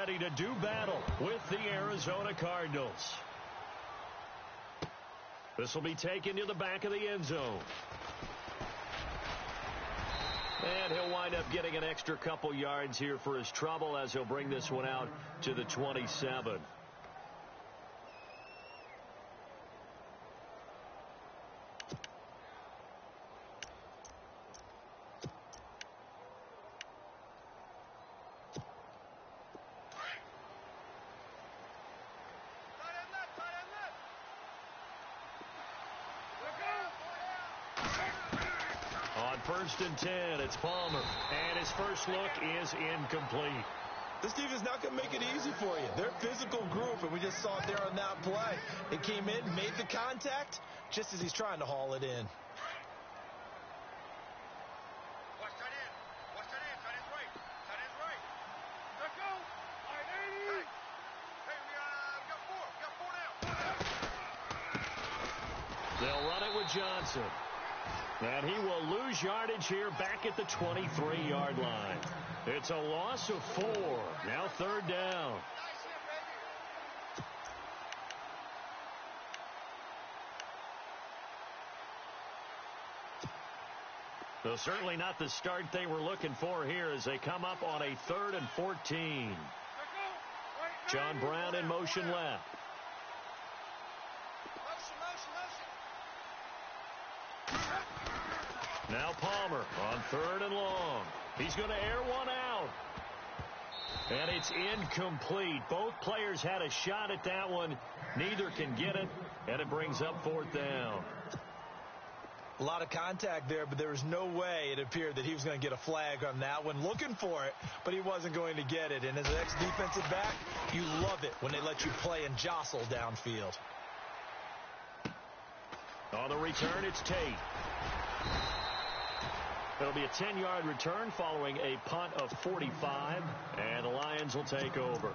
ready to do battle with the Arizona Cardinals. This will be taken to the back of the end zone. And he'll wind up getting an extra couple yards here for his trouble as he'll bring this one out to the 27. On 1st and 10, it's Palmer, and his first look is incomplete. This defense is not going to make it easy for you. They're a physical group, and we just saw it there on that play. It came in, made the contact, just as he's trying to haul it in. Watch tight end. Watch tight end. Tight end's right. Tight end's right. Let's go. All right, 80. Hey, we got four. We got four now. They'll run it with Johnson. And he will lose yardage here back at the 23-yard line. It's a loss of 4. Now 3rd down. So certainly not the start they were looking for here as they come up on a 3rd and 14. John Brown in motion left. Now Palmer on 3rd and long. He's going to air one out. And it's incomplete. Both players had a shot at that one. Neither can get it, and it brings up 4th down. A lot of contact there, but there was no way it appeared that he was going to get a flag on that one. Looking for it, but he wasn't going to get it. And as an ex-defensive back, you love it when they let you play and jostle downfield. On the return, it's Tate. It'll be a 10-yard return following a punt of 45, and the Lions will take over.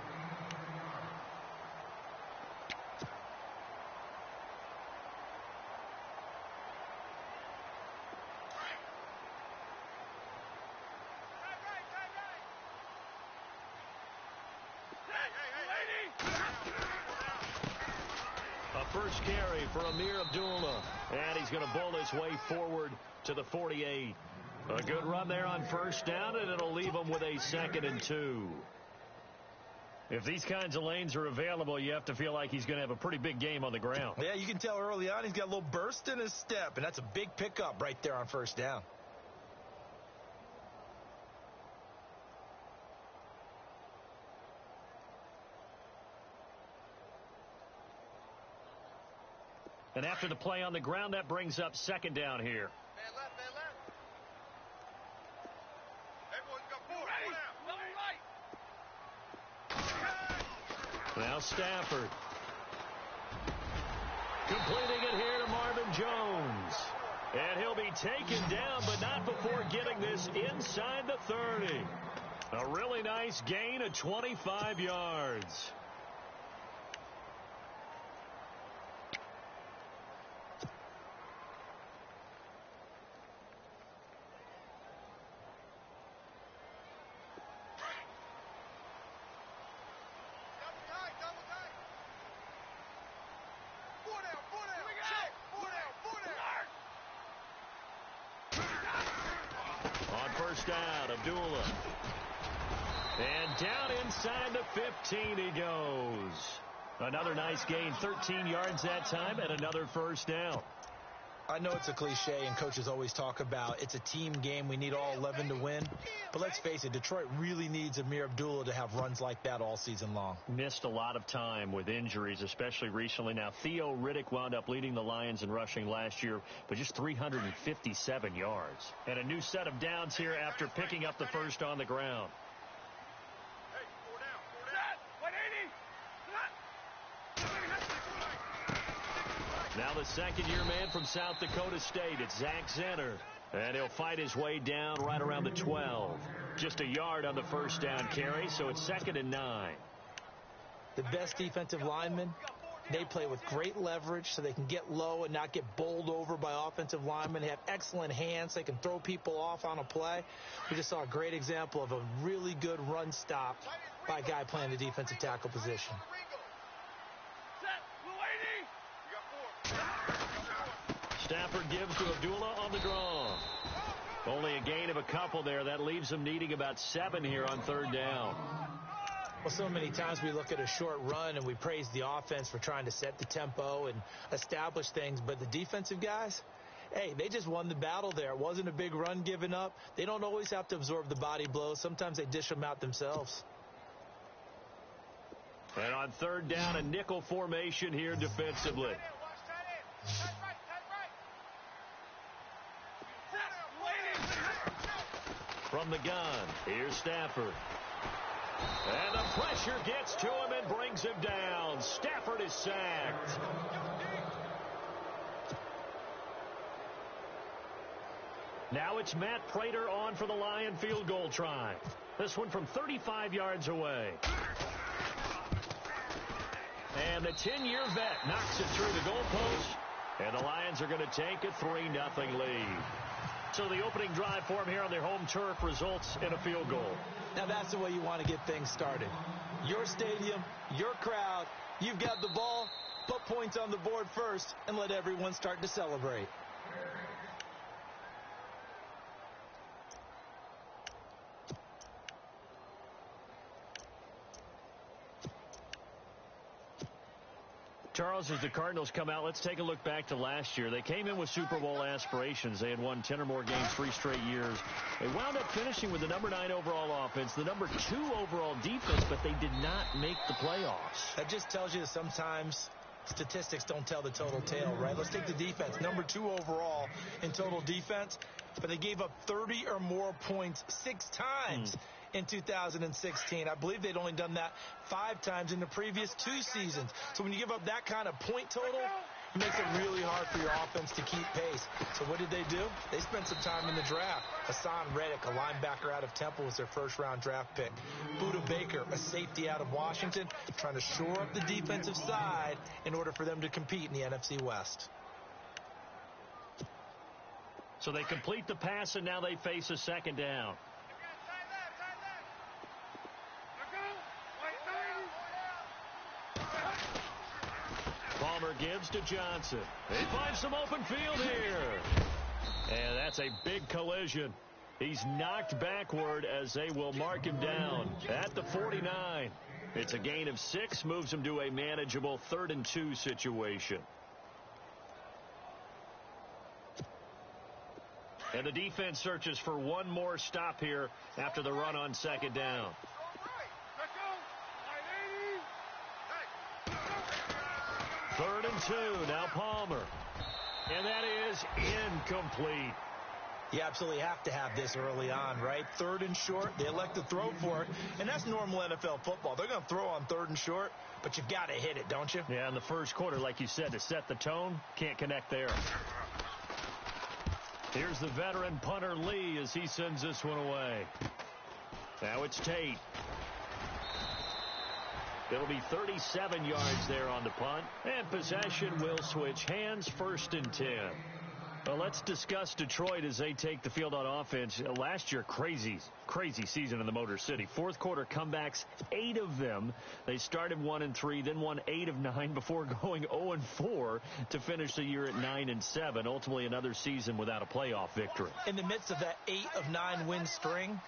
A first carry for Amir Abdullah, and he's going to bowl his way forward to the 48. A good run there on 1st down, and it'll leave him with a 2nd and 2. If these kinds of lanes are available, you have to feel like he's going to have a pretty big game on the ground. Yeah, you can tell early on he's got a little burst in his step, and that's a big pickup right there on 1st down. And after the play on the ground, that brings up 2nd down here. Man left, man left. Everyone's got 4. Ready. 4 now. Now Stafford. Completing it here to Marvin Jones. And he'll be taken down, but not before getting this inside the 30. A really nice gain of 25 yards. Down, Abdullah. And down inside the 15 he goes. Another nice gain, 13 yards that time, and another 1st down. I know it's a cliche, and coaches always talk about it's a team game. We need all 11 to win. But let's face it, Detroit really needs Amir Abdullah to have runs like that all season long. Missed a lot of time with injuries, especially recently. Now, Theo Riddick wound up leading the Lions in rushing last year, but just 357 yards. And a new set of downs here after picking up the 1st on the ground. Hey, 4 down, 4 down. Now the second-year man from South Dakota State, it's Zach Zenner. And he'll fight his way down right around the 12. Just a yard on the 1st down carry, so it's 2nd and 9. The best defensive linemen, they play with great leverage so they can get low and not get bowled over by offensive linemen. They have excellent hands. They can throw people off on a play. We just saw a great example of a really good run stop by a guy playing the defensive tackle position. Stafford gives to Abdullah on the draw. Only a gain of a couple there. That leaves them needing about 7 here on 3rd down. Well, so many times we look at a short run and we praise the offense for trying to set the tempo and establish things, but the defensive guys, hey, they just won the battle there. It wasn't a big run given up. They don't always have to absorb the body blows. Sometimes they dish them out themselves. And on 3rd down, a nickel formation here defensively. From the gun, here's Stafford. And the pressure gets to him and brings him down. Stafford is sacked. Now it's Matt Prater on for the Lion field goal try. This one from 35 yards away. And the 10-year vet knocks it through the goalpost. And the Lions are going to take a 3-0 lead. So the opening drive for them here on their home turf results in a field goal. Now that's the way you want to get things started. Your stadium, your crowd, you've got the ball, put points on the board first, and let everyone start to celebrate. Charles, as the Cardinals come out, let's take a look back to last year. They came in with Super Bowl aspirations. They had won 10 or more games 3 straight years. They wound up finishing with the number 9 overall offense, the number 2 overall defense, but they did not make the playoffs. That just tells you that sometimes statistics don't tell the total tale, right? Let's take the defense. Number 2 overall in total defense, but they gave up 30 or more points 6 times. In 2016. I believe they'd only done that 5 times in the previous 2 seasons. So when you give up that kind of point total, it makes it really hard for your offense to keep pace. So what did they do? They spent some time in the draft. Hassan Reddick, a linebacker out of Temple, was their first-round draft pick. Buda Baker, a safety out of Washington, trying to shore up the defensive side in order for them to compete in the NFC West. So they complete the pass, and now they face a 2nd down. Palmer gives to Johnson. He finds some open field here. And that's a big collision. He's knocked backward as they will mark him down at the 49. It's a gain of 6, moves him to a manageable 3rd and 2 situation. And the defense searches for one more stop here after the run on 2nd down. 3rd and 2. Now Palmer. And that is incomplete. You absolutely have to have this early on, right? 3rd and short. They elect to throw for it. And that's normal NFL football. They're going to throw on 3rd and short, but you got to hit it, don't you? Yeah, in the first quarter, like you said, to set the tone, can't connect there. Here's the veteran punter Lee as he sends this one away. Now it's Tate. It'll be 37 yards there on the punt. And possession will switch hands, 1st and 10. Well, let's discuss Detroit as they take the field on offense. Last year, crazy season in the Motor City. 4th quarter comebacks, 8 of them. They started 1-3, then won 8 of 9 before going 0-4 to finish the year at 9-7. Ultimately, another season without a playoff victory. In the midst of that 8 of 9 win string,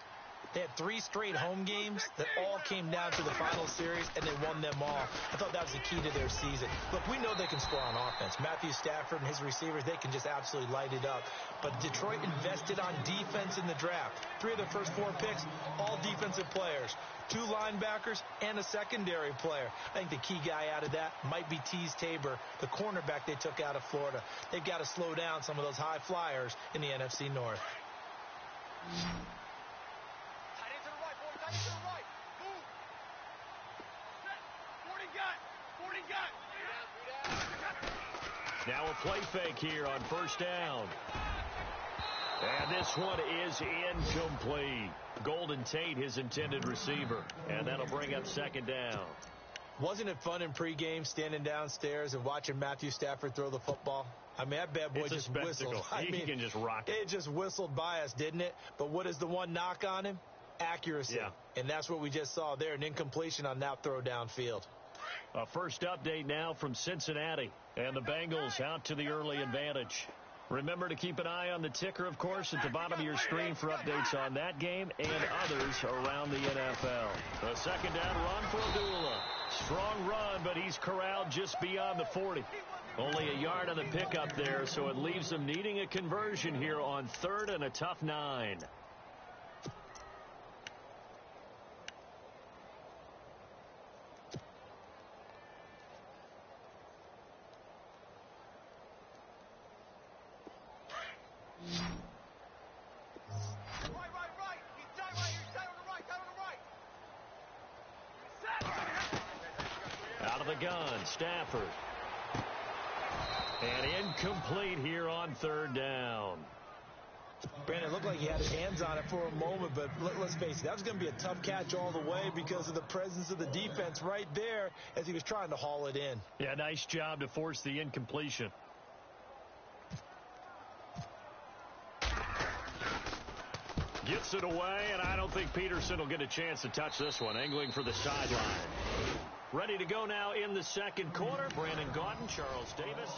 they had 3 straight home games that all came down to the final series, and they won them all. I thought that was the key to their season. Look, we know they can score on offense. Matthew Stafford and his receivers, they can just absolutely light it up. But Detroit invested on defense in the draft. 3 of their first 4 picks, all defensive players. 2 linebackers and a secondary player. I think the key guy out of that might be Teez Tabor, the cornerback they took out of Florida. They've got to slow down some of those high flyers in the NFC North. Now a play fake here on 1st down. And this one is incomplete. Golden Tate, his intended receiver. And that'll bring up 2nd down. Wasn't it fun in pregame standing downstairs and watching Matthew Stafford throw the football? I mean, that bad boy just whistled. He can just rock it. It just whistled by us, didn't it? But what is the one knock on him? Accuracy. Yeah. And that's what we just saw there, an incompletion on that throw downfield. A first update now from Cincinnati, and the Bengals out to the early advantage. Remember to keep an eye on the ticker, of course, at the bottom of your screen for updates on that game and others around the NFL. A second down run for Abdullah. Strong run, but he's corralled just beyond the 40. Only a yard on the pickup there, so it leaves them needing a conversion here on third and a tough 9. Out of the gun, Stafford. And incomplete here on third down. Brandon, it looked like he had his hands on it for a moment, but let's face it, that was going to be a tough catch all the way because of the presence of the defense right there as he was trying to haul it in. Yeah, nice job to force the incompletion. Gets it away, and I don't think Peterson will get a chance to touch this one. Angling for the sideline. Ready to go now in the second quarter. Brandon Gaudin, Charles Davis.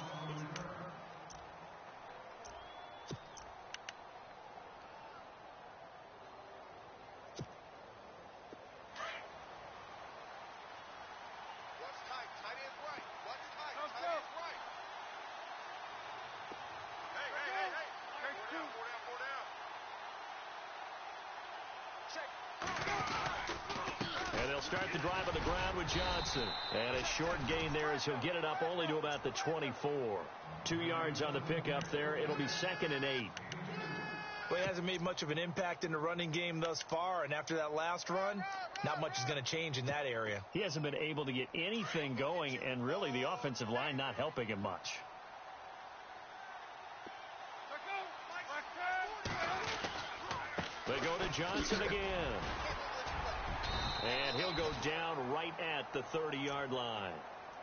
What's tight? Tight end's right. What's tight? Tight end's right. Hey. Four down. Check. And they'll start the drive on the ground with Johnson. And a short gain there as he'll get it up only to about the 24. 2 yards on the pickup there. It'll be 2nd and 8. Well, he hasn't made much of an impact in the running game thus far, and after that last run, not much is going to change in that area. He hasn't been able to get anything going, and really the offensive line not helping him much. They go to Johnson again. And he'll go down right at the 30-yard line.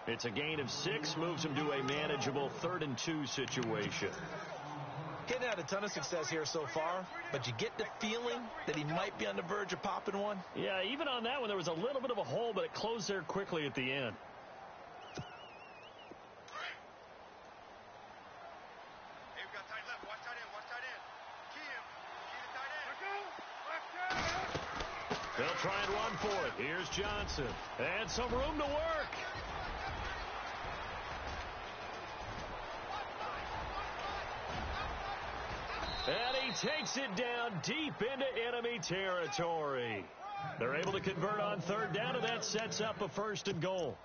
It's a gain of 6, moves him to a manageable 3rd and 2 situation. Getting had a ton of success here so far, but you get the feeling that he might be on the verge of popping one. Yeah, even on that one, there was a little bit of a hole, but it closed there quickly at the end. Hey, we got tight left. Watch tight end. Key to tight end. They'll try and run for it. Here's Johnson. And some room to work. And he takes it down deep into enemy territory. They're able to convert on third down, and that sets up a 1st and goal.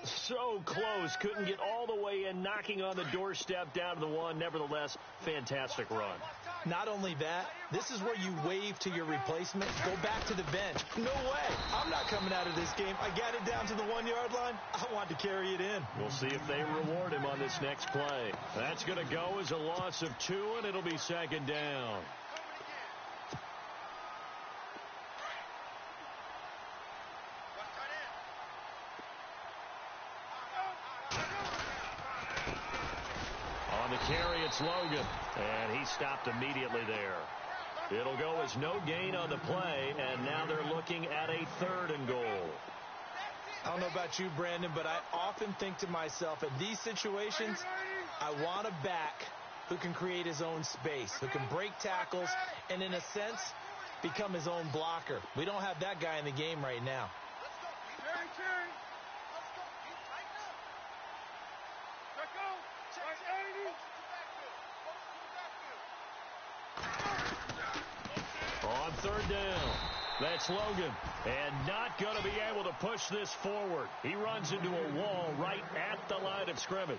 So close. Couldn't get all the way in, knocking on the doorstep down to the 1. Nevertheless, fantastic run. Not only that, this is where you wave to your replacement. Go back to the bench. No way. I'm not coming out of this game. I got it down to the 1-yard line. I want to carry it in. We'll see if they reward him on this next play. That's going to go as a loss of 2, and it'll be 2nd down. On the carry, it's Logan, and he stopped immediately there. It'll go as no gain on the play, and now they're looking at a 3rd and goal. I don't know about you, Brandon, but I often think to myself, in these situations, I want a back who can create his own space, who can break tackles, and in a sense, become his own blocker. We don't have that guy in the game right now. On third down, that's Logan, and not going to be able to push this forward. He runs into a wall right at the line of scrimmage.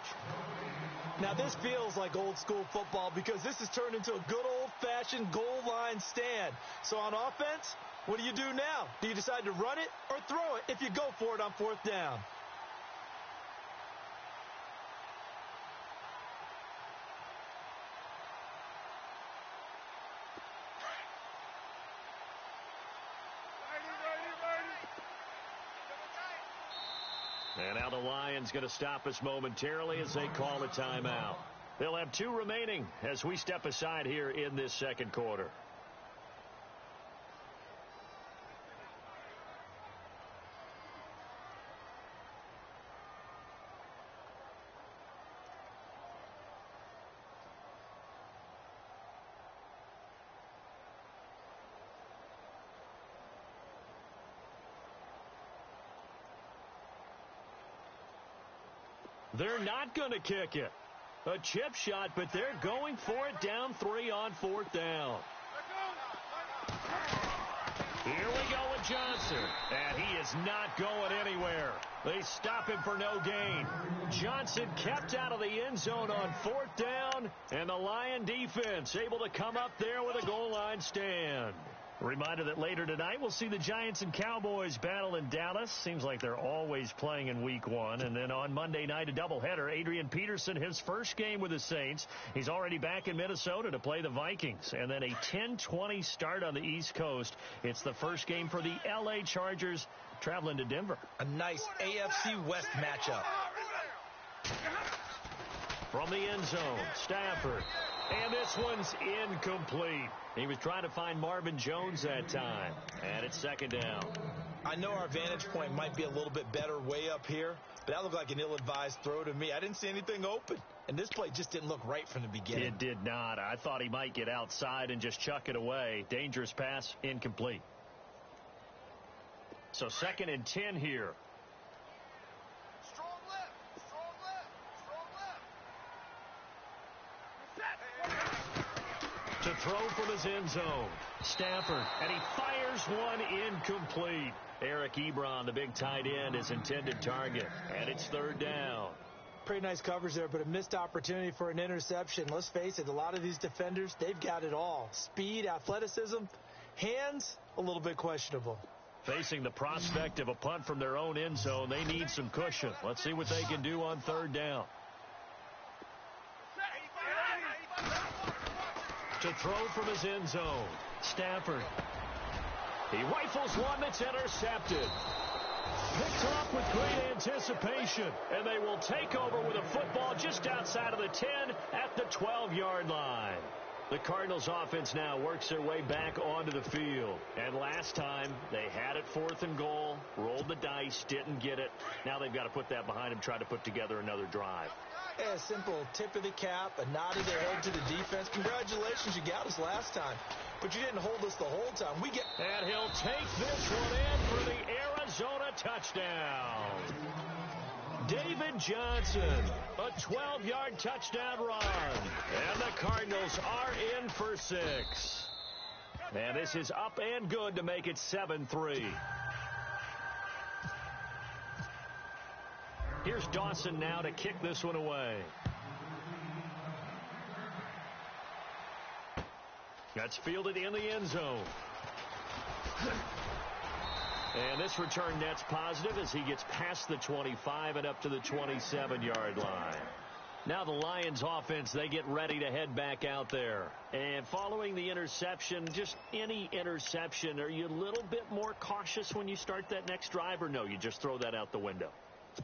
Now, this feels like old school football because this has turned into a good old-fashioned goal line stand. So on offense, what do you do now? Do you decide to run it or throw it if you go for it on 4th down? And now the Lions going to stop us momentarily as they call a timeout. They'll have 2 remaining as we step aside here in this second quarter. They're not going to kick it. A chip shot, but they're going for it down 3 on 4th down. Here we go with Johnson, and he is not going anywhere. They stop him for no gain. Johnson kept out of the end zone on 4th down, and the Lion defense able to come up there with a goal line stand. Reminder that later tonight we'll see the Giants and Cowboys battle in Dallas. Seems like they're always playing in week 1. And then on Monday night, a doubleheader. Adrian Peterson, his first game with the Saints. He's already back in Minnesota to play the Vikings. And then a 10:20 start on the East Coast. It's the first game for the L.A. Chargers traveling to Denver. A nice AFC West matchup. From the end zone, Stafford. And this one's incomplete. He was trying to find Marvin Jones that time. And it's 2nd down. I know our vantage point might be a little bit better way up here, but that looked like an ill-advised throw to me. I didn't see anything open. And this play just didn't look right from the beginning. It did not. I thought he might get outside and just chuck it away. Dangerous pass, incomplete. So 2nd and 10 here. Strong left. Strong left. Strong left. To throw from his end zone. Stafford, and he fires one incomplete. Eric Ebron, the big tight end, his intended target. And it's 3rd down. Pretty nice coverage there, but a missed opportunity for an interception. Let's face it, a lot of these defenders, they've got it all. Speed, athleticism, hands, a little bit questionable. Facing the prospect of a punt from their own end zone, they need some cushion. Let's see what they can do on 3rd down. To throw from his end zone, Stafford. He rifles one that's intercepted. Picked up with great anticipation, and they will take over with a football just outside of the 10 at the 12-yard line. The Cardinals offense now works their way back onto the field. And last time, they had it 4th and goal, rolled the dice, didn't get it. Now they've got to put that behind them, try to put together another drive. Yeah, a simple tip of the cap, a nod of the head to the defense. Congratulations, you got us last time. But you didn't hold us the whole time. And he'll take this one in for the Arizona touchdown. David Johnson, a 12-yard touchdown run. And the Cardinals are in for 6. And this is up and good to make it 7-3. Here's Dawson now to kick this one away. That's fielded in the end zone. And this return net's positive as he gets past the 25 and up to the 27-yard line. Now the Lions offense, they get ready to head back out there. And following the interception, just any interception, are you a little bit more cautious when you start that next drive, or no, you just throw that out the window?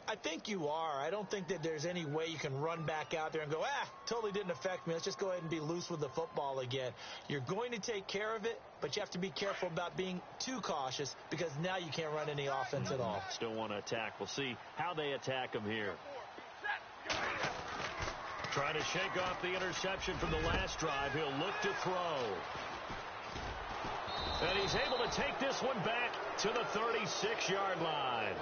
I think you are. I don't think that there's any way you can run back out there and go, totally didn't affect me. Let's just go ahead and be loose with the football again. You're going to take care of it, but you have to be careful about being too cautious because now you can't run any offense at all. Still want to attack. We'll see how they attack him here. Trying to shake off the interception from the last drive. He'll look to throw. And he's able to take this one back to the 36-yard line.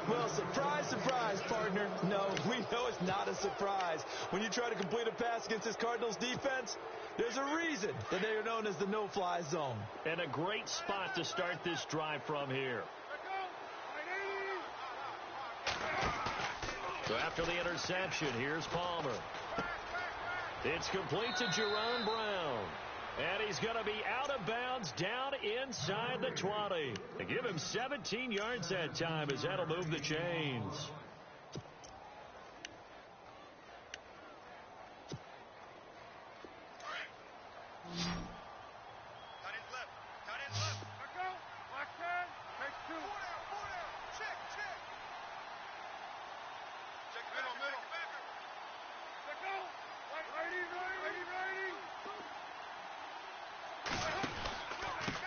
Well, surprise, surprise, partner. No, we know it's not a surprise. When you try to complete a pass against this Cardinals defense, there's a reason that they are known as the no-fly zone. And a great spot to start this drive from here. So after the interception, here's Palmer. It's complete to Jerron Brown. And he's going to be out of bounds down inside the 20. They give him 17 yards that time as that'll move the chains.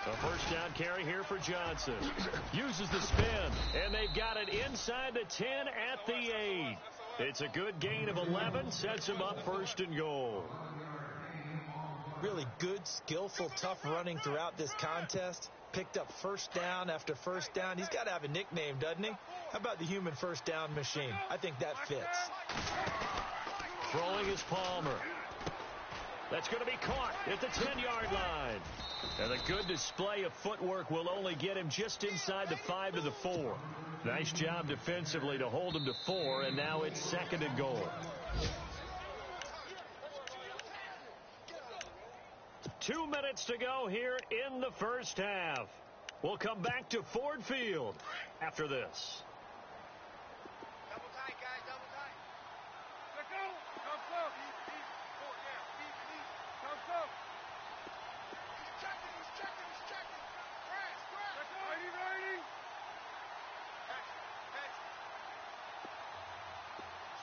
A first down carry here for Johnson. Uses the spin, and they've got it inside the 10 at the 8. It's a good gain of 11, sets him up 1st and goal. Really good, skillful, tough running throughout this contest. picked up first down after first down. He's got to have a nickname, doesn't he? How about the human first down machine? I think that fits. Throwing is Palmer. That's going to be caught at the 10-yard line. And a good display of footwork will only get him just inside the 5 to the 4. Nice job defensively to hold him to 4, and now it's 2nd and goal. 2 minutes to go here in the first half. We'll come back to Ford Field after this. Double tight, guys, double tight. Let go. Come slow. Easy. Four, yeah. Easy. Come slow. He's checking. Crash. Let go. Righty. Catch.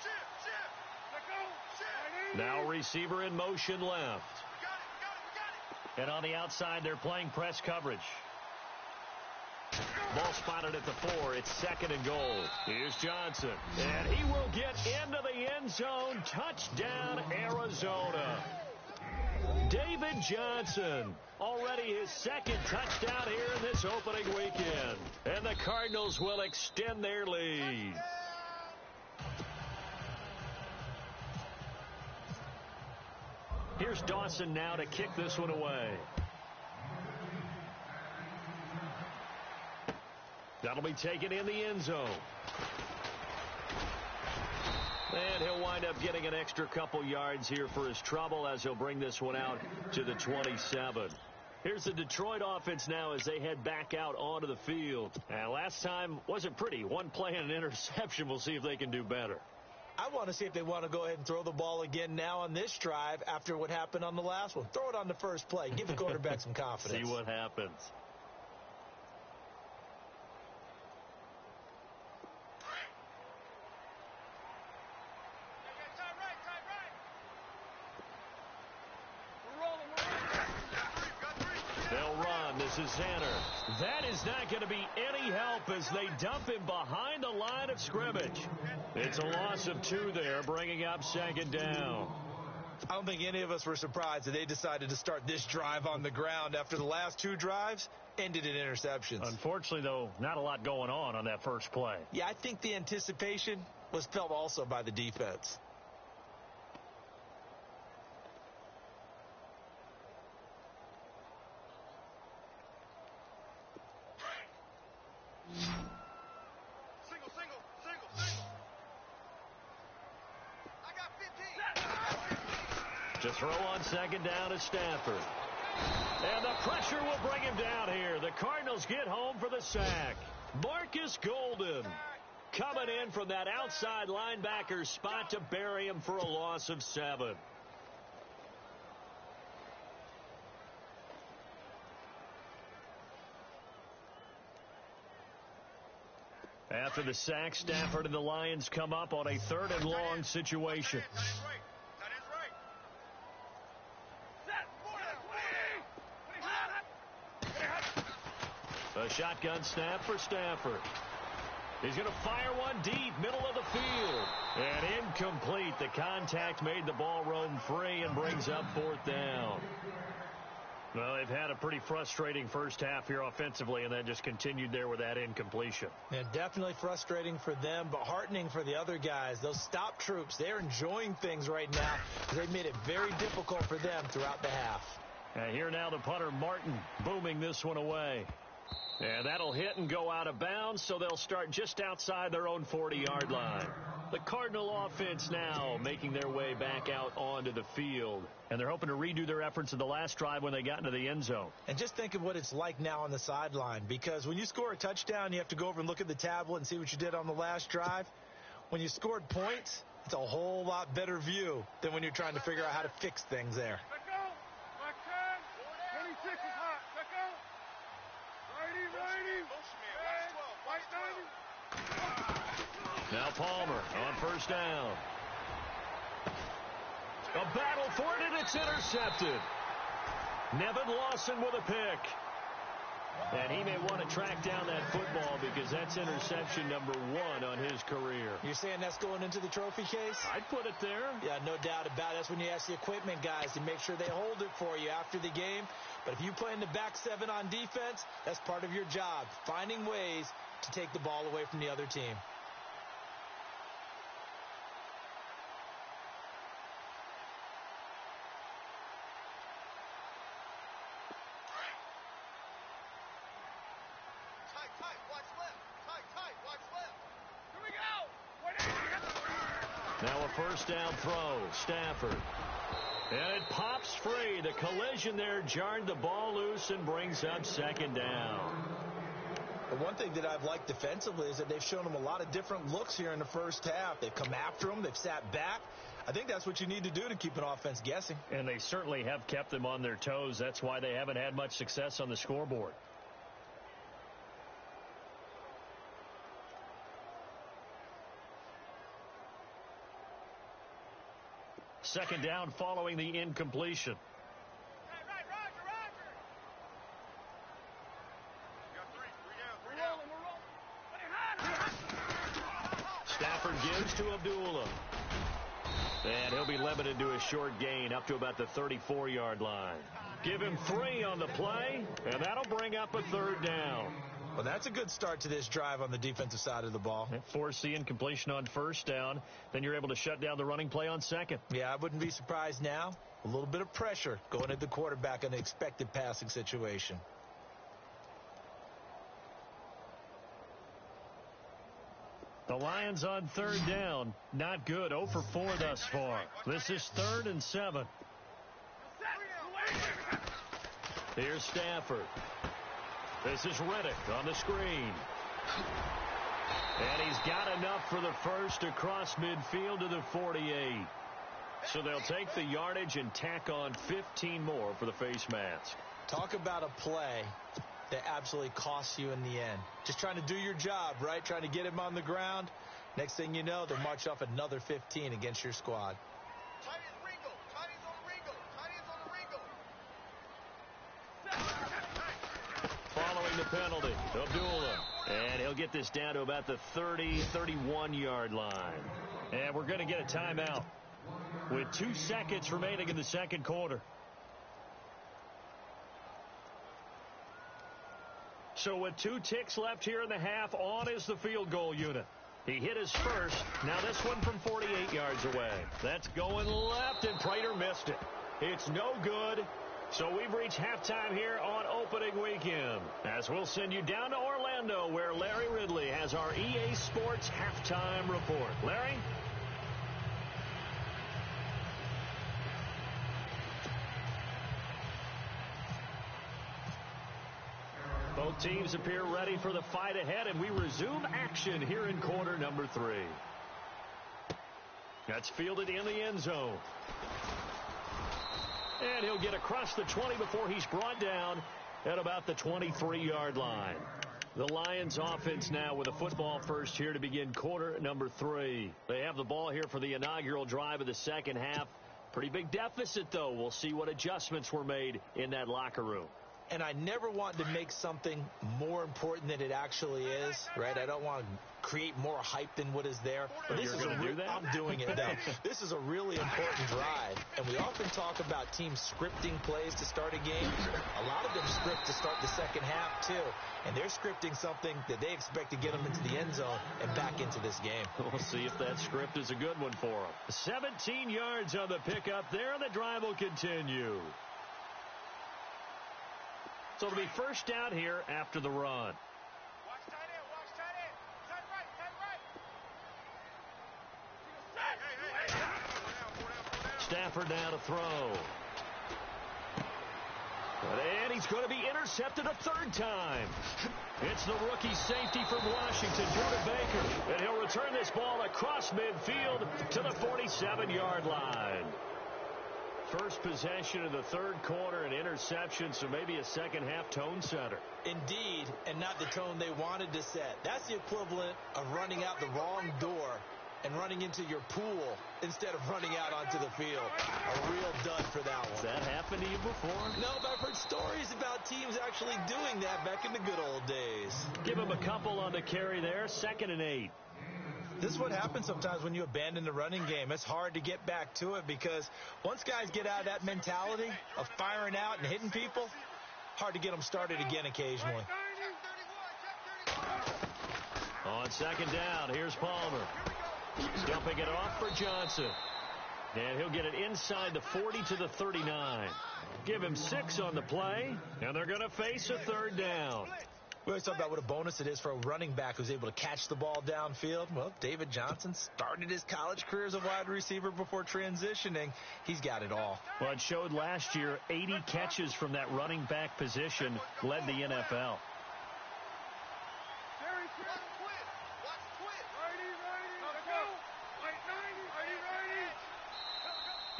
Shift. Let go. Shift. Now receiver in motion left. We got it. And on the outside, they're playing press coverage. Ball spotted at the 4. It's 2nd and goal. Here's Johnson. And he will get into the end zone. Touchdown, Arizona. David Johnson. Already his 2nd touchdown here in this opening weekend. And the Cardinals will extend their lead. Here's Dawson now to kick this one away. That'll be taken in the end zone. And he'll wind up getting an extra couple yards here for his trouble as he'll bring this one out to the 27. Here's the Detroit offense now as they head back out onto the field. And last time wasn't pretty. One play and an interception. We'll see if they can do better. I want to see if they want to go ahead and throw the ball again now on this drive after what happened on the last one. Throw it on the first play. Give the quarterback some confidence. See what happens. They'll run. This is Xander. That is not going to be any help as they dump him behind the line of scrimmage. It's a loss of 2 there, bringing up 2nd down. I don't think any of us were surprised that they decided to start this drive on the ground after the last 2 drives ended in interceptions. Unfortunately, though, not a lot going on that first play. Yeah, I think the anticipation was felt also by the defense. Single. I got 15. To throw on 2nd down is Stafford. And the pressure will bring him down here. The Cardinals get home for the sack. Marcus Golden coming in from that outside linebacker spot to bury him for a loss of 7. After the sack, Stafford and the Lions come up on a 3rd and long situation. A shotgun snap for Stafford. He's going to fire one deep, middle of the field. And incomplete. The contact made the ball roam free and brings up 4th down. Well, they've had a pretty frustrating first half here offensively, and that just continued there with that incompletion. And definitely frustrating for them, but heartening for the other guys. Those stop troops, they're enjoying things right now. They've made it very difficult for them throughout the half. And here now the punter, Martin, booming this one away. And that'll hit and go out of bounds, so they'll start just outside their own 40-yard line. The Cardinal offense now making their way back out onto the field. And they're hoping to redo their efforts in the last drive when they got into the end zone. And just think of what it's like now on the sideline, because when you score a touchdown, you have to go over and look at the tablet and see what you did on the last drive. When you scored points, it's a whole lot better view than when you're trying to figure out how to fix things there. Let go. Back 10. 26 is hot. Let go. Righty. White 90. Now Palmer on 1st down. A battle for it, and it's intercepted. Nevin Lawson with a pick. And he may want to track down that football because that's interception number 1 on his career. You're saying that's going into the trophy case? I'd put it there. Yeah, no doubt about it. That's when you ask the equipment guys to make sure they hold it for you after the game. But if you play in the back 7 on defense, that's part of your job, finding ways to take the ball away from the other team. Now a first down throw. Stafford. And it pops free. The collision there jarred the ball loose and brings up second down. The one thing that I've liked defensively is that they've shown them a lot of different looks here in the first half. They've come after them. They've sat back. I think that's what you need to do to keep an offense guessing. And they certainly have kept them on their toes. That's why they haven't had much success on the scoreboard. Second down following the incompletion. Stafford gives to Abdullah. And he'll be limited to a short gain up to about the 34-yard line. Give him 3 on the play, and that'll bring up a third down. Well, that's a good start to this drive on the defensive side of the ball. Force the incompletion on first down. Then you're able to shut down the running play on second. Yeah, I wouldn't be surprised now. A little bit of pressure going at the quarterback in the expected passing situation. The Lions on third down. Not good. 0 for 4 thus far. This is 3rd and 7. Here's Stafford. This is Reddick on the screen. And he's got enough for the first across midfield to the 48. So they'll take the yardage and tack on 15 more for the face mask. Talk about a play that absolutely costs you in the end. Just trying to do your job, right? Trying to get him on the ground. Next thing you know, they'll march off another 15 against your squad. Following the penalty, Abdullah. And he'll get this down to about the 30, 31-yard line. And we're going to get a timeout with 2 seconds remaining in the second quarter. So with 2 ticks left here in the half, on is the field goal unit. He hit his first. Now this one from 48 yards away. That's going left, and Prater missed it. It's no good. So we've reached halftime here on opening weekend, as we'll send you down to Orlando, where Larry Ridley has our EA Sports halftime report. Larry? Both teams appear ready for the fight ahead, and we resume action here in quarter number 3. That's fielded in the end zone. And he'll get across the 20 before he's brought down at about the 23-yard line. The Lions offense now with a football first here to begin quarter number 3. They have the ball here for the inaugural drive of the second half. Pretty big deficit, though. We'll see what adjustments were made in that locker room. And I never want to make something more important than it actually is, right? I don't want to create more hype than what is there. But this is I'm doing it, though. This is a really important drive. And we often talk about teams scripting plays to start a game. A lot of them script to start the second half, too. And they're scripting something that they expect to get them into the end zone and back into this game. We'll see if that script is a good one for them. 17 yards on the pickup there, and the drive will continue. So it'll be first down here after the run. Watch tight end, watch tight end. Tight right, tight right. Stafford now to throw. And he's going to be intercepted a third time. It's the rookie safety from Washington, Jordan Baker. And he'll return this ball across midfield to the 47-yard line. First possession of the third quarter, an interception, so maybe a second-half tone setter. Indeed, and not the tone they wanted to set. That's the equivalent of running out the wrong door and running into your pool instead of running out onto the field. A real dud for that one. Has that happened to you before? No, but I've heard stories about teams actually doing that back in the good old days. Give him a couple on the carry there. 2nd and 8. This is what happens sometimes when you abandon the running game. It's hard to get back to it because once guys get out of that mentality of firing out and hitting people, hard to get them started again occasionally. On 2nd down, here's Palmer. Dumping it off for Johnson. And he'll get it inside the 40 to the 39. Give him 6 on the play, and they're going to face a 3rd down. We always talk about what a bonus it is for a running back who's able to catch the ball downfield. Well, David Johnson started his college career as a wide receiver before transitioning. He's got it all. Well, it showed last year 80 catches from that running back position led the NFL.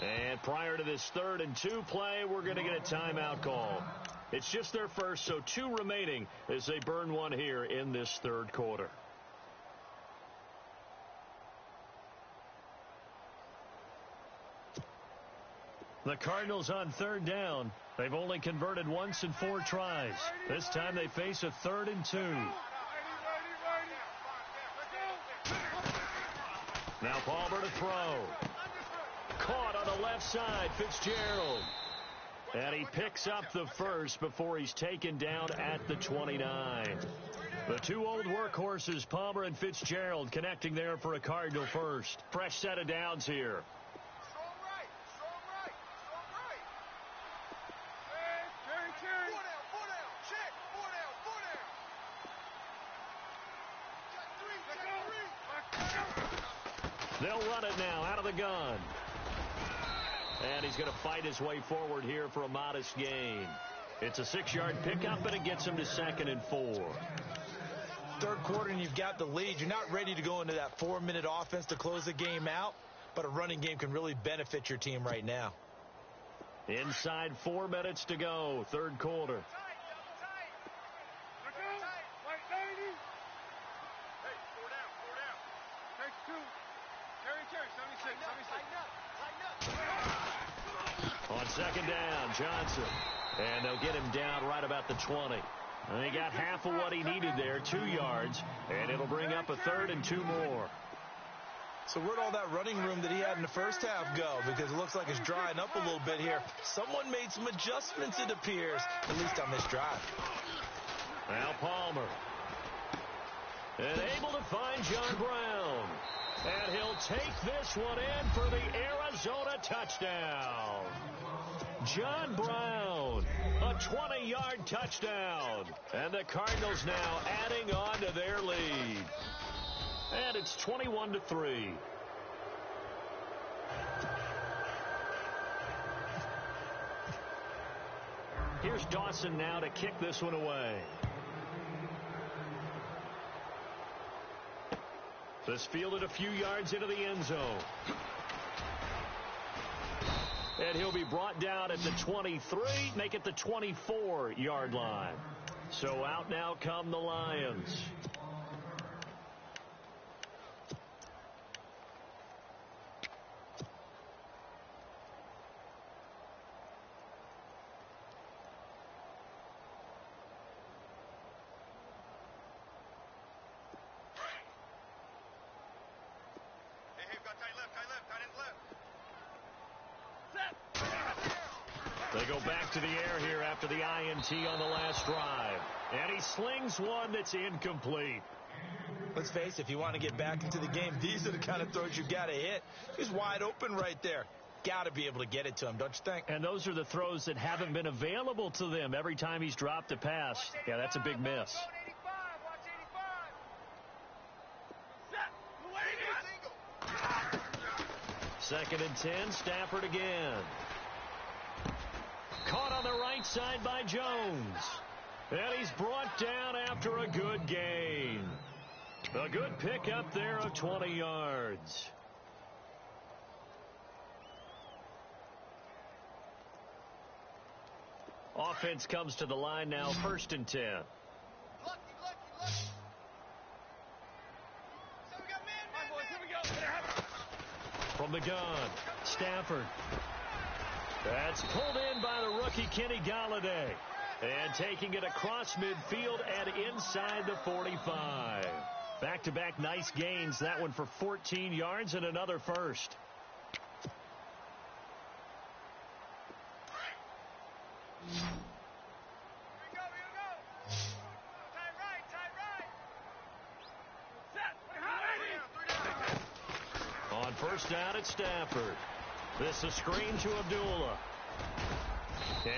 And prior to this 3rd and 2 play, we're going to get a timeout call. It's just their first, so 2 remaining as they burn one here in this 3rd quarter. The Cardinals on 3rd down. They've only converted once in 4 tries. This time they face a 3rd and 2. Now Palmer to throw. Caught on the left side, Fitzgerald. And he picks up the first before he's taken down at the 29. The 2 old workhorses, Palmer and Fitzgerald, connecting there for a Cardinal first. Fresh set of downs here. Strong right. Strong right. Cherry. 4 down. Check. 4 down. Check 3. They'll run it now out of the gun. And he's going to fight his way forward here for a modest gain. It's a 6-yard pickup, and it gets him to 2nd and 4. 3rd quarter, and you've got the lead. You're not ready to go into that 4-minute offense to close the game out, but a running game can really benefit your team right now. Inside 4 minutes to go, 3rd quarter. On 2nd down, Johnson. And they'll get him down right about the 20. And he got half of what he needed there, 2 yards. And it'll bring up a 3rd and 2 more. So where'd all that running room that he had in the first half go? Because it looks like it's drying up a little bit here. Someone made some adjustments, it appears, at least on this drive. Now Palmer. And able to find John Brown. And he'll take this one in for the Arizona touchdown. John Brown, a 20-yard touchdown. And the Cardinals now adding on to their lead. And it's 21-3. Here's Dawson now to kick this one away. This fielded a few yards into the end zone. And he'll be brought down at the 23, make it the 24-yard line. So out now come the Lions. They go back to the air here after the INT on the last drive. And he slings one that's incomplete. Let's face it, if you want to get back into the game, these are the kind of throws you got to hit. He's wide open right there. Got to be able to get it to him, don't you think? And those are the throws that haven't been available to them every time he's dropped a pass. Yeah, that's a big miss. Second and 10, Stafford again. Caught on the right side by Jones. And he's brought down after a good gain. A good pickup there of 20 yards. Offense comes to the line now, 1st and 10. Lucky. So we got man. Here we go. From the gun, Stafford. That's pulled in by the rookie Kenny Galladay. And taking it across midfield and inside the 45. Back-to-back nice gains. That one for 14 yards and another first. On first down, it's Stafford. This is a screen to Abdullah.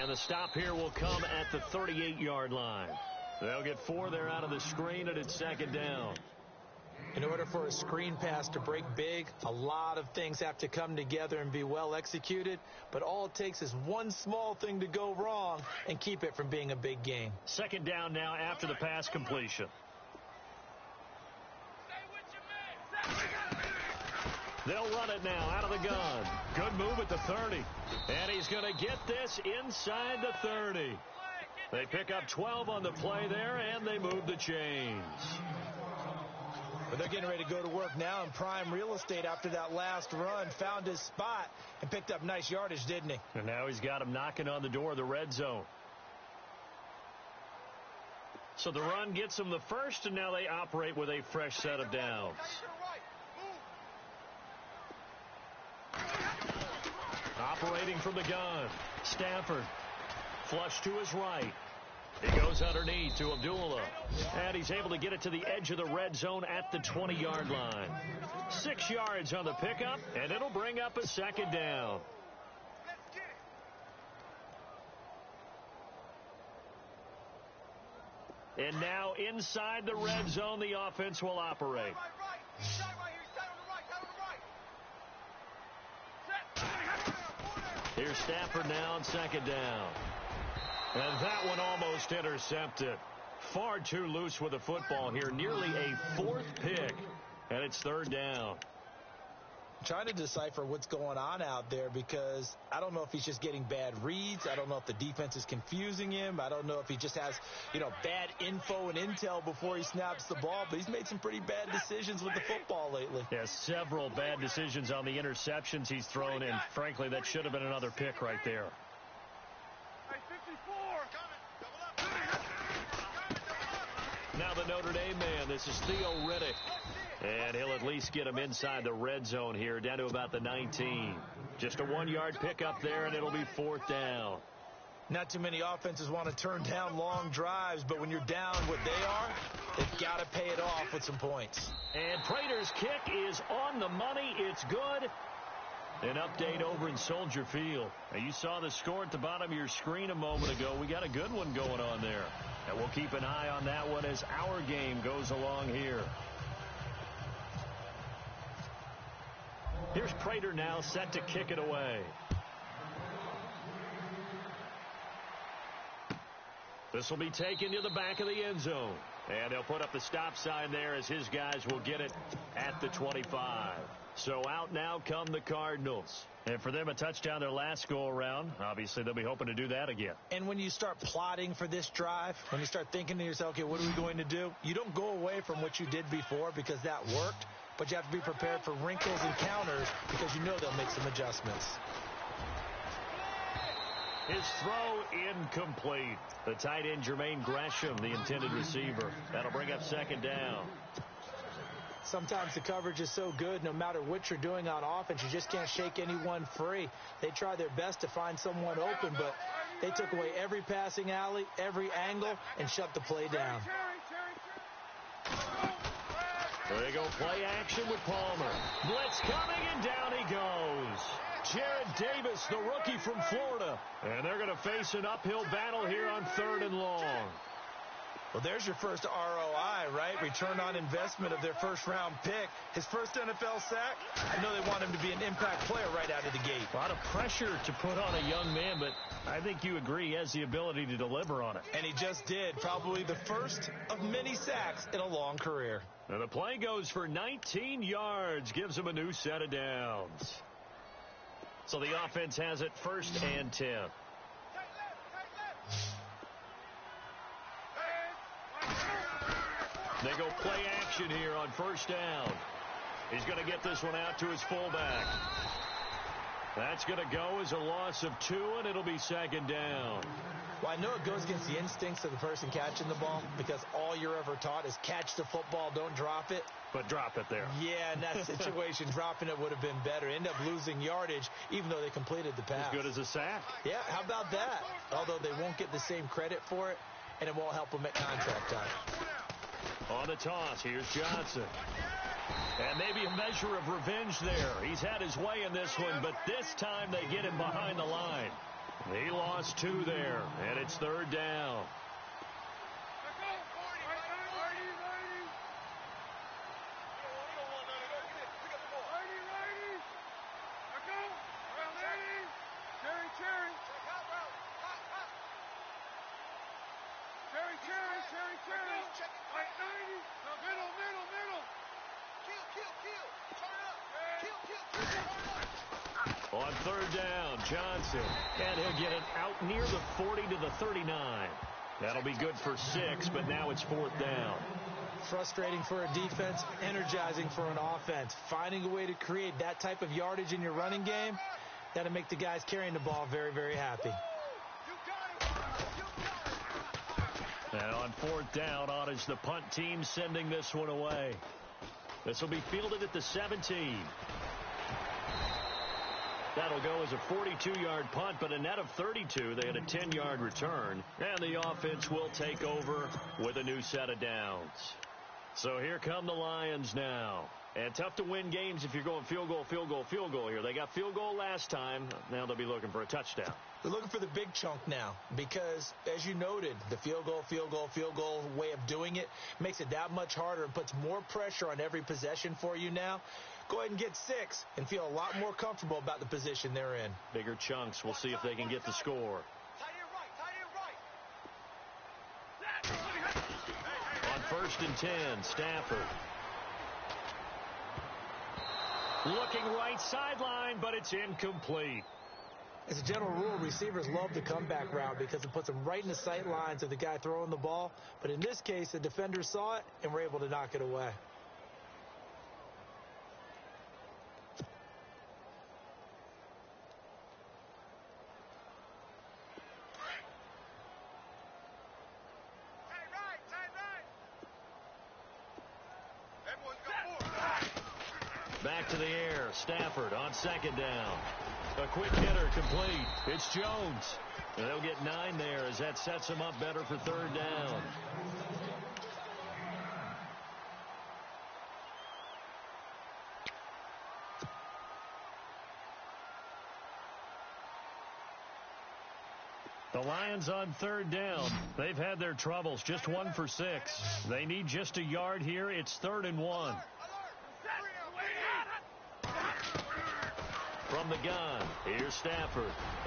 And the stop here will come at the 38-yard line. They'll get 4 there out of the screen, and it's second down. In order for a screen pass to break big, a lot of things have to come together and be well executed. But all it takes is one small thing to go wrong and keep it from being a big gain. Second down now after the pass completion. They'll run it now out of the gun. Good move at the 30. And he's going to get this inside the 30. They pick up 12 on the play there, and they move the chains. But they're getting ready to go to work now in prime real estate after that last run. Found his spot and picked up nice yardage, didn't he? And now he's got him knocking on the door of the red zone. So the run gets them the first, and now they operate with a fresh set of downs. Operating from the gun, Stafford. Flush to his right. He goes underneath to Abdullah. And he's able to get it to the edge of the red zone at the 20-yard line. 6 yards on the pickup, and it'll bring up a second down. And now inside the red zone, the offense will operate. Here's Stafford now on second down. And that one almost intercepted. Far too loose with the football here. Nearly a 4th pick. And it's third down. I'm trying to decipher what's going on out there because I don't know if he's just getting bad reads. I don't know if the defense is confusing him. I don't know if he just has, bad info and intel before he snaps the ball. But he's made some pretty bad decisions with the football lately. Yeah, several bad decisions on the interceptions he's thrown in. Frankly, that should have been another pick right there. Now the Notre Dame man, this is Theo Riddick. And he'll at least get him inside the red zone here, down to about the 19. Just a 1-yard pickup there, and it'll be fourth down. Not too many offenses want to turn down long drives, but when you're down what they are, they've got to pay it off with some points. And Prater's kick is on the money. It's good. An update over in Soldier Field. Now, you saw the score at the bottom of your screen a moment ago. We got a good one going on there. And we'll keep an eye on that one as our game goes along here. Here's Prater now set to kick it away. This will be taken to the back of the end zone. And they'll put up the stop sign there as his guys will get it at the 25. So out now come the Cardinals. And for them, a touchdown their last go-around. Obviously, they'll be hoping to do that again. And when you start plotting for this drive, when you start thinking to yourself, okay, what are we going to do? You don't go away from what you did before because that worked. But you have to be prepared for wrinkles and counters because you know they'll make some adjustments. His throw incomplete. The tight end, Jermaine Gresham, the intended receiver. That'll bring up second down. Sometimes the coverage is so good, no matter what you're doing on offense, you just can't shake anyone free. They try their best to find someone open, but they took away every passing alley, every angle, and shut the play down. There they go, play action with Palmer. Blitz coming, and down he goes. Jared Davis, the rookie from Florida. And they're going to face an uphill battle here on 3rd and long. Well, there's your first ROI, right? Return on investment of their first-round pick. His first NFL sack. I know they want him to be an impact player right out of the gate. A lot of pressure to put on a young man, but I think you agree he has the ability to deliver on it. And he just did. Probably the first of many sacks in a long career. And the play goes for 19 yards. Gives him a new set of downs. So the offense has it 1st and 10. They go play action here on 1st down. He's going to get this one out to his fullback. That's going to go as a loss of 2, and it'll be second down. Well, I know it goes against the instincts of the person catching the ball because all you're ever taught is catch the football, don't drop it. But drop it there. Yeah, in that situation, dropping it would have been better. End up losing yardage, even though they completed the pass. As good as a sack. Yeah, how about that? Although they won't get the same credit for it, and it won't help them at contract time. On the toss, here's Johnson. And maybe a measure of revenge there. He's had his way in this one, but this time they get him behind the line. He lost 2 there, and it's third down. On third down, Johnson, and he'll get it out near the 40 to the 39. That'll be good for 6, but now it's fourth down. Frustrating for a defense, energizing for an offense. Finding a way to create that type of yardage in your running game, that'll make the guys carrying the ball very, very happy. And on fourth down, on is the punt team sending this one away. This will be fielded at the 17. That'll go as a 42-yard punt, but a net of 32. They had a 10-yard return, and the offense will take over with a new set of downs. So here come the Lions now. And tough to win games if you're going field goal, field goal, field goal here. They got field goal last time. Now they'll be looking for a touchdown. They're looking for the big chunk now because, as you noted, the field goal way of doing it makes it that much harder and puts more pressure on every possession for you now. Go ahead and get 6 and feel a lot more comfortable about the position they're in. Bigger chunks. We'll see if they can get the score. On first and 10, Stafford. Looking right sideline, but it's incomplete. As a general rule, receivers love the comeback route because it puts them right in the sight lines of the guy throwing the ball. But in this case, the defender saw it and were able to knock it away. Back to the air. Stafford on second down. A quick hitter complete. It's Jones. And they'll get 9 there as that sets him up better for third down. The Lions on third down. They've had their troubles. Just 1 for 6. They need just a yard here. It's 3rd and 1. From the gun, here's Stafford.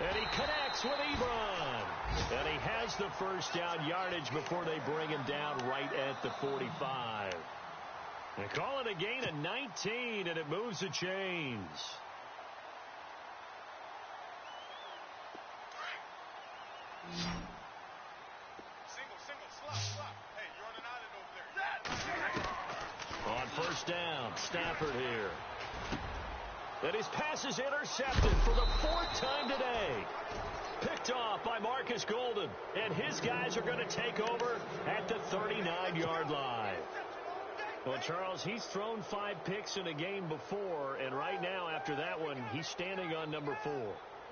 And he connects with Ebron. And he has the first down yardage before they bring him down right at the 45. They call it a gain of 19, and it moves the chains. On first down, Stafford here. And his pass is intercepted for the 4th time today. Picked off by Marcus Golden. And his guys are going to take over at the 39-yard line. Well, Charles, he's thrown 5 picks in a game before. And right now, after that one, he's standing on number 4.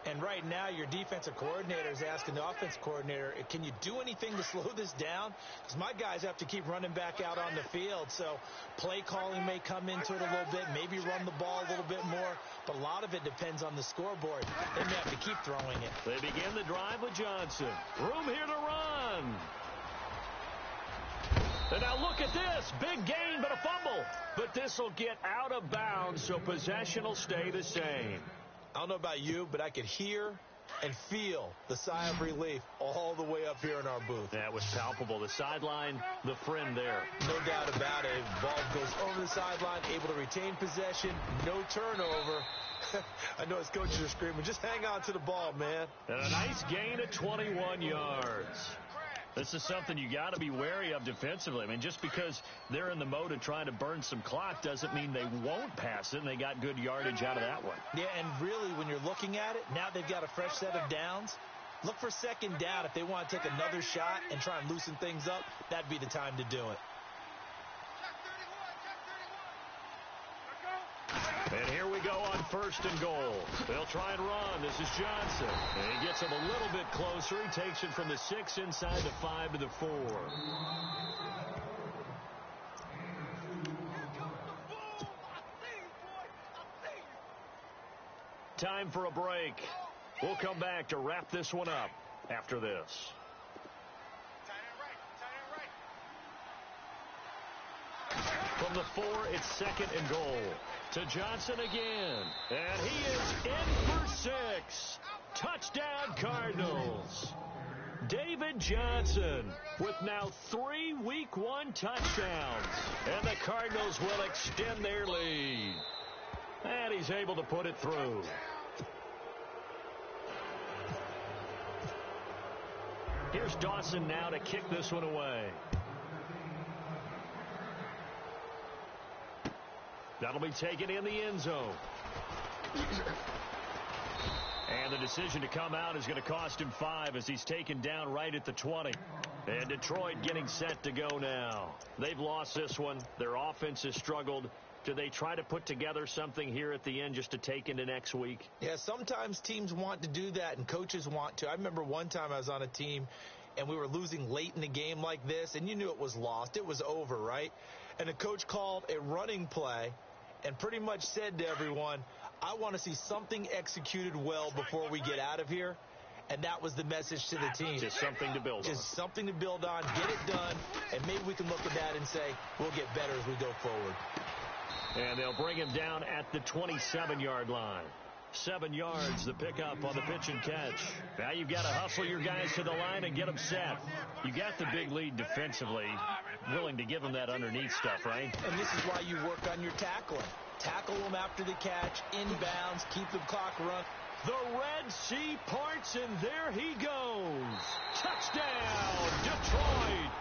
And right now, your defensive coordinator is asking the offensive coordinator, can you do anything to slow this down? Because my guys have to keep running back out on the field. So play calling may come into it a little bit, maybe run the ball a little bit more. But a lot of it depends on the scoreboard. They may have to keep throwing it. They begin the drive with Johnson. Room here to run. And now look at this. Big gain, but a fumble. But this will get out of bounds, so possession will stay the same. I don't know about you, but I could hear and feel the sigh of relief all the way up here in our booth. That was palpable. The sideline, the friend there. No doubt about it. Ball goes over the sideline, able to retain possession, no turnover. I know his coaches are screaming, just hang on to the ball, man. And a nice gain of 21 yards. This is something you got to be wary of defensively. I mean, just because they're in the mode of trying to burn some clock doesn't mean they won't pass it, and they got good yardage out of that one. Yeah, and really, when you're looking at it, now they've got a fresh set of downs. Look for second down. If they want to take another shot and try and loosen things up, that'd be the time to do it. And here we go on 1st and goal. They'll try and run. This is Johnson. And he gets him a little bit closer. He takes it from the 6 inside the 5 to the 4. Time for a break. We'll come back to wrap this one up after this. From the 4, it's 2nd and goal. To Johnson again. And he is in for 6. Touchdown, Cardinals. David Johnson with now 3 Week 1 touchdowns. And the Cardinals will extend their lead. And he's able to put it through. Here's Dawson now to kick this one away. That'll be taken in the end zone. And the decision to come out is going to cost him 5 as he's taken down right at the 20. And Detroit getting set to go now. They've lost this one. Their offense has struggled. Do they try to put together something here at the end just to take into next week? Yeah, sometimes teams want to do that and coaches want to. I remember one time I was on a team and we were losing late in the game like this, and you knew it was lost. It was over, right? And the coach called a running play and pretty much said to everyone, I want to see something executed well before we get out of here. And that was the message to the team. Just something to build on. Just something to build on, get it done, and maybe we can look at that and say, we'll get better as we go forward. And they'll bring him down at the 27-yard line. 7 yards, the pickup on the pitch and catch. Now you've got to hustle your guys to the line and get them set. You got the big lead defensively, willing to give them that underneath stuff, right? And this is why you work on your tackling. Tackle them after the catch, inbounds, keep the clock running. The Red Sea parts, and there he goes. Touchdown, Detroit.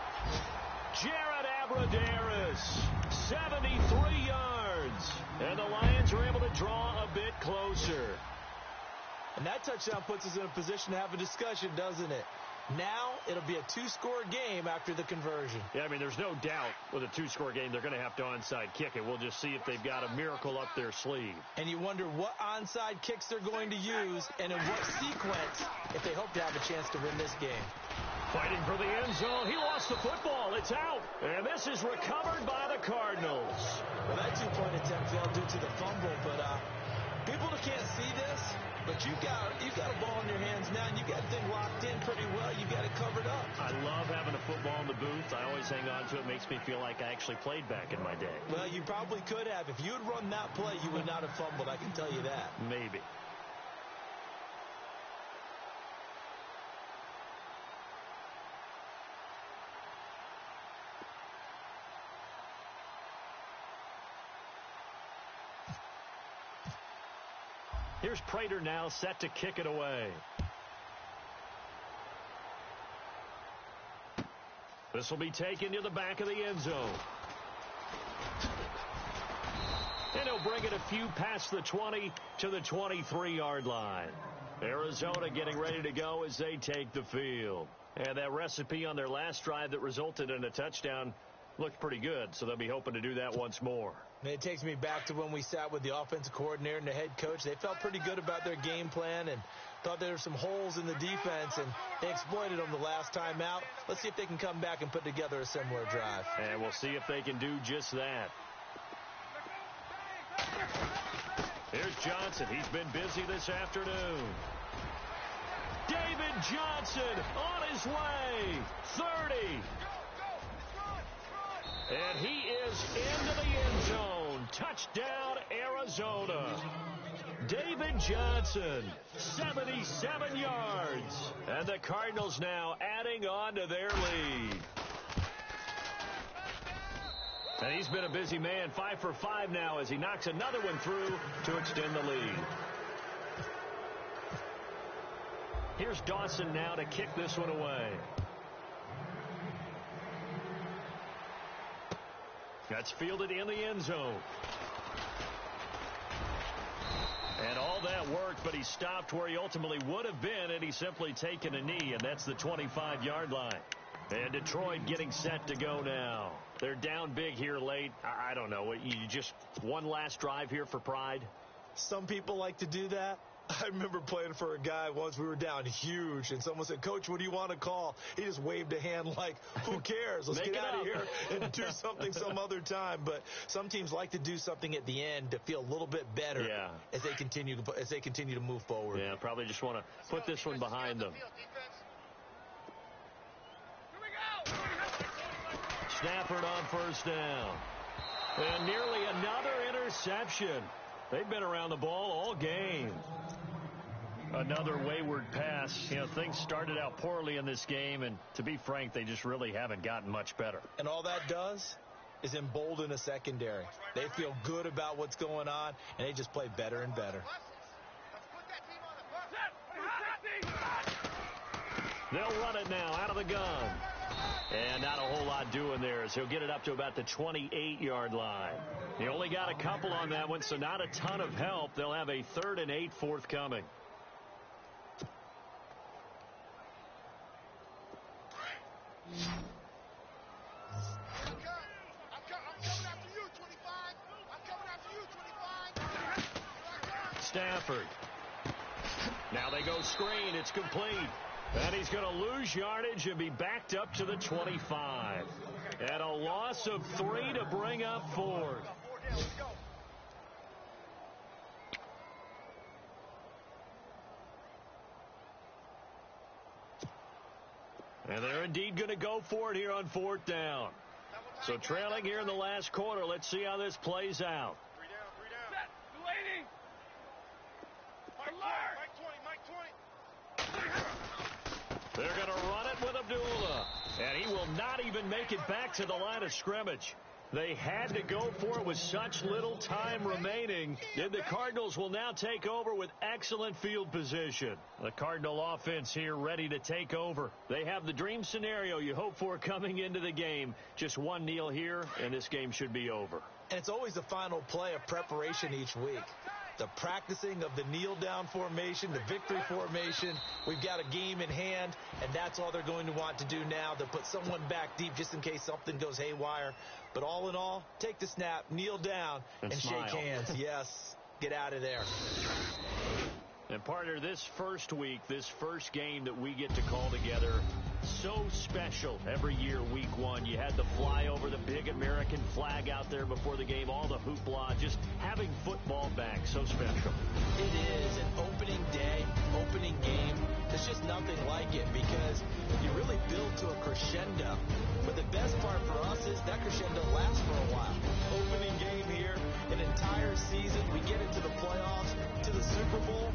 Jared Abbrederis, 73 yards. And the Lions are able to draw a bit closer. And that touchdown puts us in a position to have a discussion, doesn't it? Now it'll be a 2-score game after the conversion. Yeah, I mean, there's no doubt with a 2-score game they're going to have to onside kick it. We'll just see if they've got a miracle up their sleeve. And you wonder what onside kicks they're going to use and in what sequence if they hope to have a chance to win this game. Fighting for the end zone. He lost the football. It's out. And this is recovered by the Cardinals. Well, that 2-point attempt failed due to the fumble, but people that can't see this, but you've got a ball in your hands now, and you've got the thing locked in pretty well. You've got it covered up. I love having a football in the booth. I always hang on to it. It makes me feel like I actually played back in my day. Well, you probably could have. If you had run that play, you would not have fumbled. I can tell you that. Maybe. Here's Prater now set to kick it away. This will be taken to the back of the end zone. And he'll bring it a few past the 20 to the 23-yard line. Arizona getting ready to go as they take the field. And that recipe on their last drive that resulted in a touchdown looked pretty good, so they'll be hoping to do that once more. And it takes me back to when we sat with the offensive coordinator and the head coach. They felt pretty good about their game plan and thought there were some holes in the defense, and they exploited them the last time out. Let's see if they can come back and put together a similar drive. And we'll see if they can do just that. Here's Johnson. He's been busy this afternoon. David Johnson on his way. 30. And he is into the end zone. Touchdown, Arizona. David Johnson, 77 yards. And the Cardinals now adding on to their lead. And he's been a busy man, 5 for 5 now as he knocks another one through to extend the lead. Here's Dawson now to kick this one away. That's fielded in the end zone. And all that worked, but he stopped where he ultimately would have been had he simply taken a knee, and that's the 25-yard line. And Detroit getting set to go now. They're down big here late. I don't know. You just one last drive here for pride? Some people like to do that. I remember playing for a guy once. We were down huge, and someone said, "Coach, what do you want to call?" He just waved a hand like, who cares? Let's get out of here and do something some other time. But some teams like to do something at the end to feel a little bit better as they continue to move forward. Yeah, probably just want to put this one behind them. Stafford on first down. And nearly another interception. They've been around the ball all game. Another wayward pass. Things started out poorly in this game, and to be frank, they just really haven't gotten much better. And all that does is embolden a secondary. They feel good about what's going on, and they just play better and better. They'll run it now out of the gun. And not a whole lot doing there as he'll get it up to about the 28-yard line. He only got a couple on that one, so not a ton of help. They'll have a 3rd and 8 forthcoming. Stafford. Now they go screen. It's complete. And he's going to lose yardage and be backed up to the 25. And a loss of 3 to bring up 4th. And they're indeed going to go for it here on 4th down. So trailing here in the last quarter. Let's see how this plays out. 3 down. Waiting. Mike 20. They're going to run it with Abdullah. And he will not even make it back to the line of scrimmage. They had to go for it with such little time remaining. And the Cardinals will now take over with excellent field position. The Cardinal offense here ready to take over. They have the dream scenario you hope for coming into the game. Just one kneel here, and this game should be over. And it's always the final play of preparation each week. The practicing of the kneel-down formation, the victory formation. We've got a game in hand, and that's all they're going to want to do now. They'll put someone back deep just in case something goes haywire. But all in all, take the snap, kneel down, and shake hands. Yes, get out of there. And, partner, this first week, this first game that we get to call together, so special every year, week 1. You had the flyover, the big American flag out there before the game, all the hoopla, just having football back, so special. It is an opening day, opening game. There's just nothing like it because you really build to a crescendo. But the best part for us is that crescendo lasts for a while. Opening game here, an entire season. We get into the playoffs, to the Super Bowl.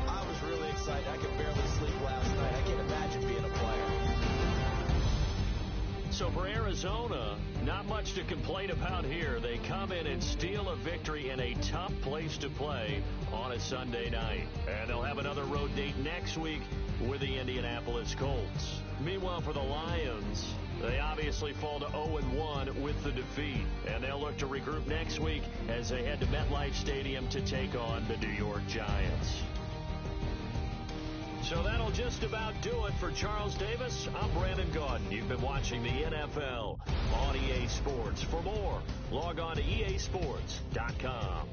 I was really excited. I could barely sleep last night. I can't imagine being a player. So for Arizona, not much to complain about here. They come in and steal a victory in a tough place to play on a Sunday night. And they'll have another road date next week with the Indianapolis Colts. Meanwhile, for the Lions, they obviously fall to 0-1 with the defeat. And they'll look to regroup next week as they head to MetLife Stadium to take on the New York Giants. So that'll just about do it for Charles Davis. I'm Brandon Gaudin. You've been watching the NFL on EA Sports. For more, log on to easports.com.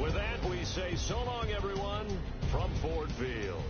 With that, we say so long, everyone, from Ford Field.